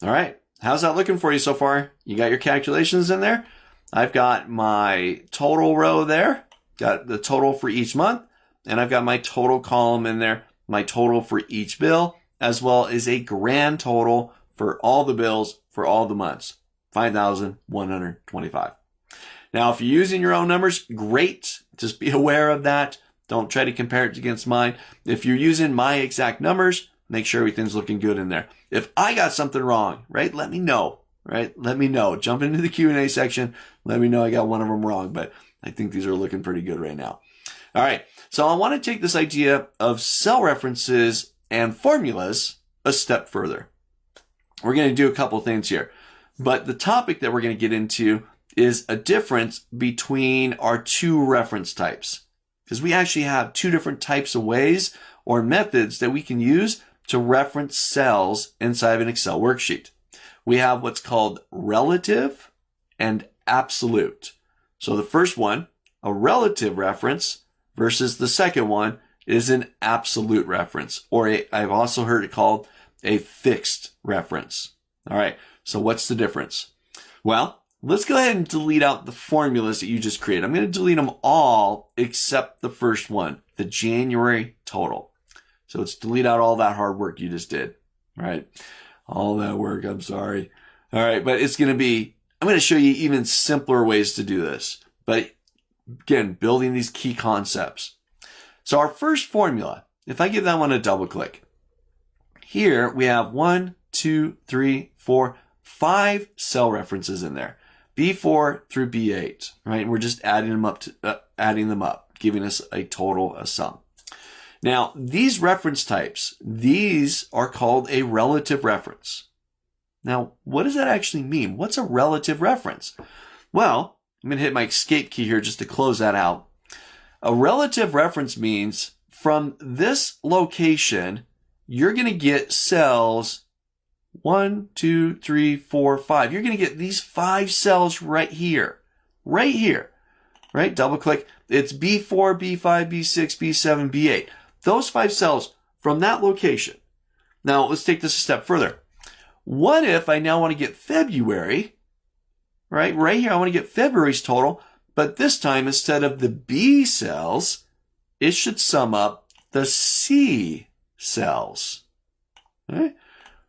All right. How's that looking for you so far? You got your calculations in there? I've got my total row there, got the total for each month, and I've got my total column in there, my total for each bill, as well as a grand total for all the bills for all the months, 5,125. Now, if you're using your own numbers, great. Just be aware of that. Don't try to compare it against mine. If you're using my exact numbers, make sure everything's looking good in there. If I got something wrong, right, let me know, right? Let me know. Jump into the Q&A section. Let me know I got one of them wrong, but I think these are looking pretty good right now. All right, so I want to take this idea of cell references and formulas a step further. We're going to do a couple things here, but the topic that we're going to get into is a difference between our two reference types, because we actually have two different types of ways or methods that we can use to reference cells inside of an Excel worksheet. We have what's called relative and absolute. So the first one, a relative reference, versus the second one is an absolute reference, or I've also heard it called a fixed reference. All right, so what's the difference? Well, let's go ahead and delete out the formulas that you just created. I'm going to delete them all except the first one, the January total. So let's delete out all that hard work you just did, right? All that work, I'm sorry. All right, but I'm going to show you even simpler ways to do this. But again, building these key concepts. So our first formula, if I give that one a double click, here we have 1, 2, 3, 4, 5 cell references in there. B4 through B8, right? And we're just adding them up, giving us a total, a sum. Now, these reference types, these are called a relative reference. Now, what does that actually mean? What's a relative reference? Well, I'm going to hit my escape key here just to close that out. A relative reference means from this location, you're going to get cells 1, 2, 3, 4, 5. You're going to get these 5 cells right here, right? Double click. It's B4, B5, B6, B7, B8. Those 5 cells from that location. Now, let's take this a step further. What if I now want to get February, right? Right here, I want to get February's total, but this time, instead of the B cells, it should sum up the C cells. Okay?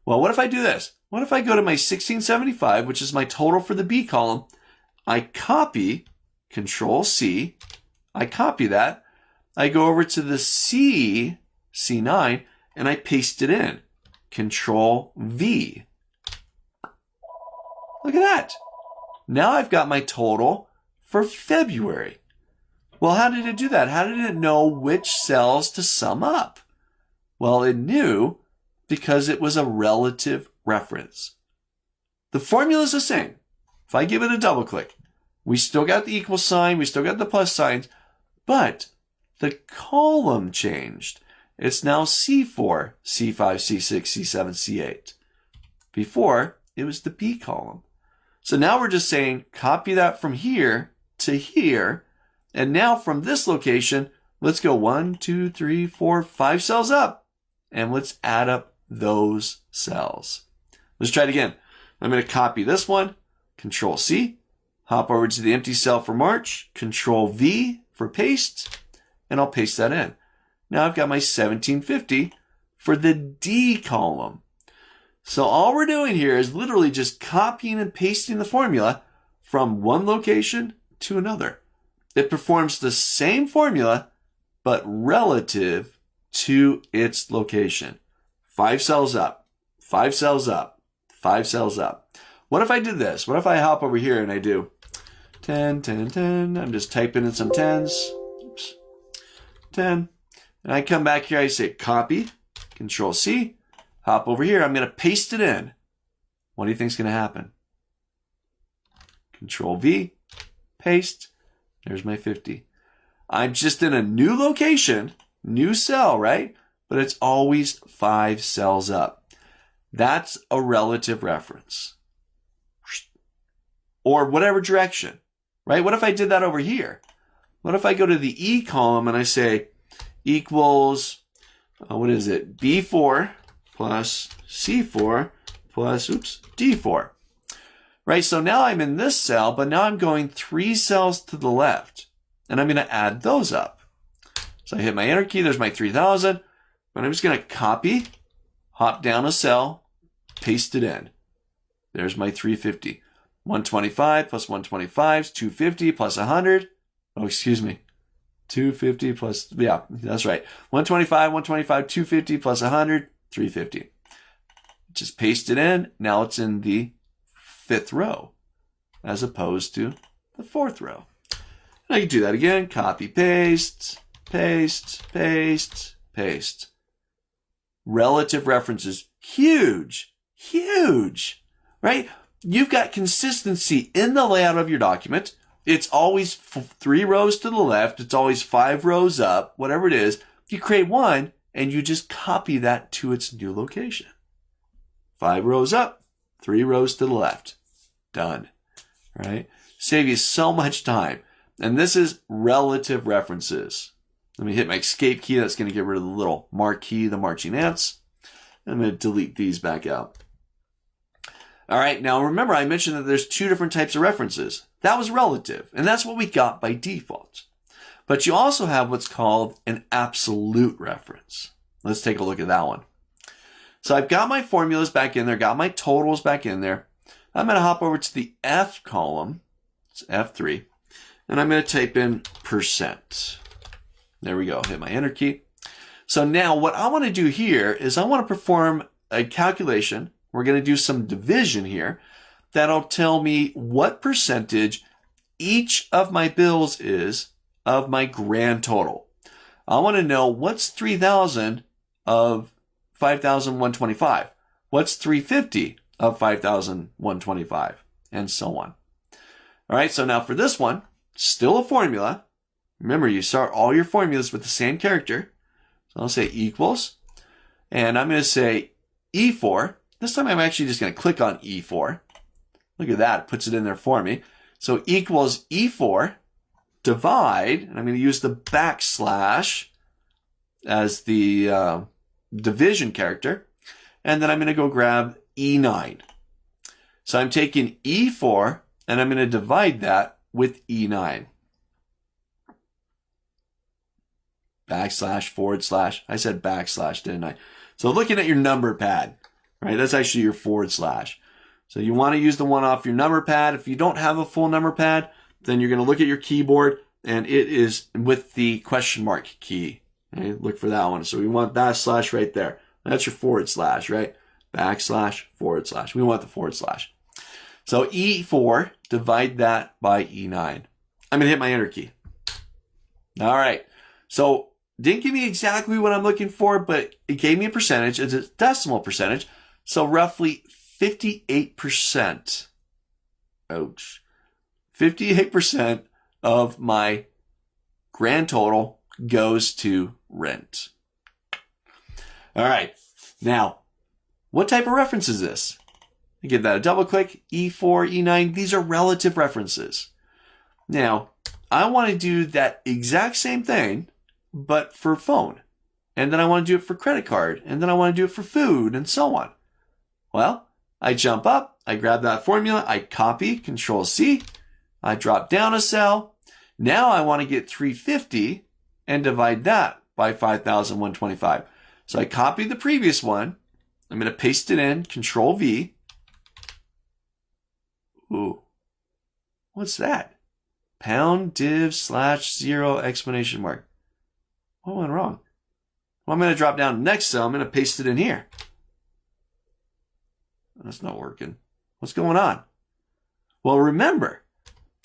Well, what if I do this? What if I go to my 1675, which is my total for the B column, I copy, Control C, I copy that, I go over to the C9, and I paste it in, Control V. Look at that. Now I've got my total for February. Well, how did it do that? How did it know which cells to sum up? Well, it knew because it was a relative reference. The formula is the same. If I give it a double click, we still got the equal sign, we still got the plus signs, but the column changed. It's now C4, C5, C6, C7, C8. Before, it was the B column. So now we're just saying copy that from here to here, and now from this location, let's go 1, 2, 3, 4, 5 cells up, and let's add up those cells. Let's try it again. I'm going to copy this one, Control C, hop over to the empty cell for March, Control V for paste, and I'll paste that in. Now I've got my 1750 for the D column. So all we're doing here is literally just copying and pasting the formula from one location to another. It performs the same formula, but relative to its location. 5 cells up, 5 cells up, 5 cells up. What if I did this? What if I hop over here and I do 10, 10, 10. I'm just typing in some 10s. Oops. 10. And I come back here, I say copy, Control C, hop over here. I'm going to paste it in. What do you think is going to happen? Control V, paste. There's my 50. I'm just in a new location, new cell, right? But it's always 5 cells up. That's a relative reference. Or whatever direction, right? What if I did that over here? What if I go to the E column and I say equals, what is it? B4 plus C4 plus, D4. Right, so now I'm in this cell, but now I'm going 3 cells to the left. And I'm going to add those up. So I hit my enter key, there's my 3000. But I'm just going to copy, hop down a cell, paste it in. There's my 350. 125 plus 125 is 250 plus 100. Oh, excuse me. 250 plus, yeah, that's right. 125, 125, 250 plus 100, 350. Just paste it in. Now it's in the 5th row as opposed to the 4th row. And I can do that again. Copy, paste, paste, paste, paste. Relative references. Huge, huge, right? You've got consistency in the layout of your document. It's always 3 rows to the left. It's always 5 rows up, whatever it is. You create one and you just copy that to its new location. 5 rows up, 3 rows to the left. Done, right? Save you so much time. And this is relative references. Let me hit my escape key. That's going to get rid of the little marquee, the marching ants. I'm going to delete these back out. All right, now remember I mentioned that there's 2 different types of references. That was relative, and that's what we got by default. But you also have what's called an absolute reference. Let's take a look at that one. So I've got my formulas back in there, got my totals back in there. I'm going to hop over to the F column, it's F3, and I'm going to type in %. There we go, hit my enter key. So now what I want to do here is I want to perform a calculation. We're going to do some division here. That'll tell me what percentage each of my bills is of my grand total. I want to know what's 3,000 of 5,125. What's 350 of 5,125, and so on. All right, so now for this one, still a formula. Remember, you start all your formulas with the same character. So I'll say equals, and I'm going to say E4. This time I'm actually just going to click on E4. Look at that, it puts it in there for me. So equals E4, divide, and I'm going to use the backslash as the division character, and then I'm going to go grab E9. So I'm taking E4, and I'm going to divide that with E9. Backslash, forward slash. I said backslash, didn't I? So looking at your number pad, right? That's actually your forward slash. So you want to use the one off your number pad. If you don't have a full number pad, then you're going to look at your keyboard, and it is with the question mark key. Okay? Look for that one. So we want that slash right there. That's your forward slash, right? Backslash, forward slash. We want the forward slash. So E4, divide that by E9. I'm going to hit my enter key. All right. So didn't give me exactly what I'm looking for, but it gave me a percentage. It's a decimal percentage. So roughly 58%. Ouch. 58% of my grand total goes to rent. All right. Now, what type of reference is this? I give that a double click. E4, E9, these are relative references. Now, I want to do that exact same thing, but for phone. And then I want to do it for credit card. And then I want to do it for food and so on. Well, I jump up, I grab that formula, I copy, Control C, I drop down a cell. Now I want to get 350 and divide that by 5,125. So I copy the previous one. I'm going to paste it in, Control V. Ooh, what's that? Pound div slash 0 exclamation mark. What went wrong? Well, I'm going to drop down to the next cell. I'm going to paste it in here. That's not working. What's going on? Well, remember,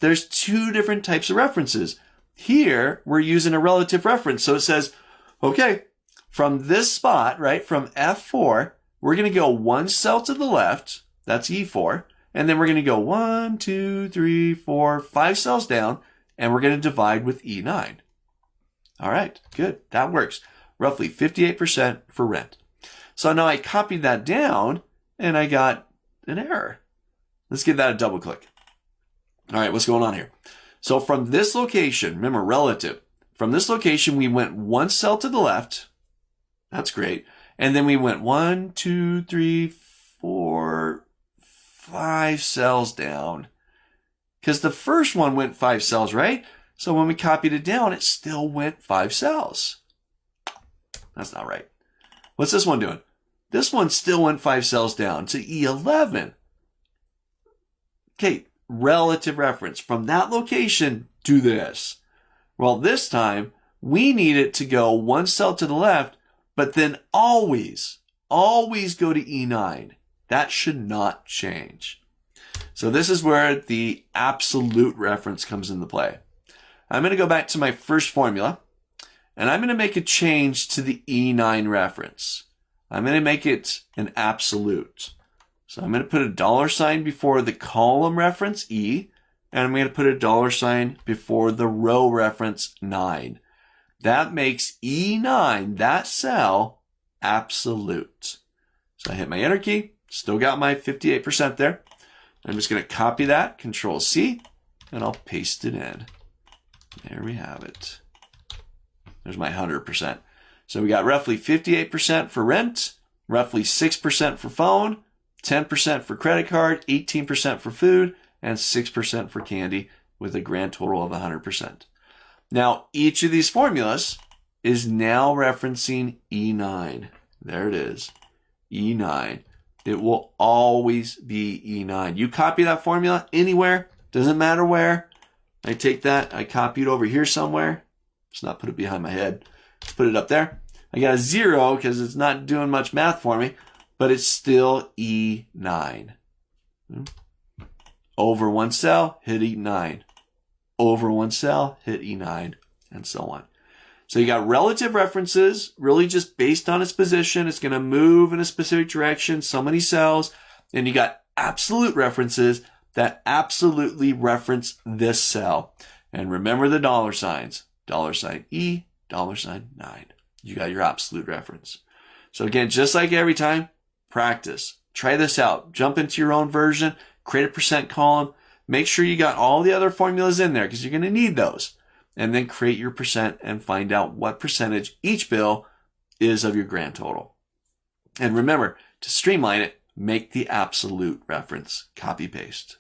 there's 2 different types of references. Here, we're using a relative reference. So it says, okay, from this spot, right, from F4, we're going to go 1 cell to the left. That's E4. And then we're going to go 1, 2, 3, 4, 5 cells down, and we're going to divide with E9. All right, good. That works. Roughly 58% for rent. So now I copied that down, and I got an error. Let's give that a double click. All right, what's going on here? So from this location, remember relative, from this location, we went 1 cell to the left. That's great. And then we went 1, 2, 3, 4, 5 cells down. Because the first one went 5 cells, right? So when we copied it down, it still went 5 cells. That's not right. What's this one doing? This one still went 5 cells down to E11. Okay, relative reference. From that location, do this. Well, this time, we need it to go 1 cell to the left, but then always go to E9. That should not change. So this is where the absolute reference comes into play. I'm going to go back to my first formula, and I'm going to make a change to the E9 reference. I'm going to make it an absolute. So I'm going to put a $sign before the column reference E, and I'm going to put a $sign before the row reference 9. That makes E9, that cell, absolute. So I hit my enter key, still got my 58% there. I'm just going to copy that, Control C, and I'll paste it in. There we have it. There's my 100%. So we got roughly 58% for rent, roughly 6% for phone, 10% for credit card, 18% for food, and 6% for candy, with a grand total of 100%. Now, each of these formulas is now referencing E9. There it is, E9. It will always be E9. You copy that formula anywhere, doesn't matter where. I take that, I copy it over here somewhere. Let's not put it behind my head. Let's put it up there. I got a 0 because it's not doing much math for me, but it's still E9. Over 1 cell, hit E9. Over 1 cell, hit E9, and so on. So you got relative references, really just based on its position. It's going to move in a specific direction, so many cells. And you got absolute references that absolutely reference this cell. And remember the $signs. $E, $9. You got your absolute reference. So again, just like every time, practice. Try this out. Jump into your own version, create a percent column. Make sure you got all the other formulas in there because you're going to need those. And then create your percent and find out what percentage each bill is of your grand total. And remember, to streamline it, make the absolute reference. Copy paste.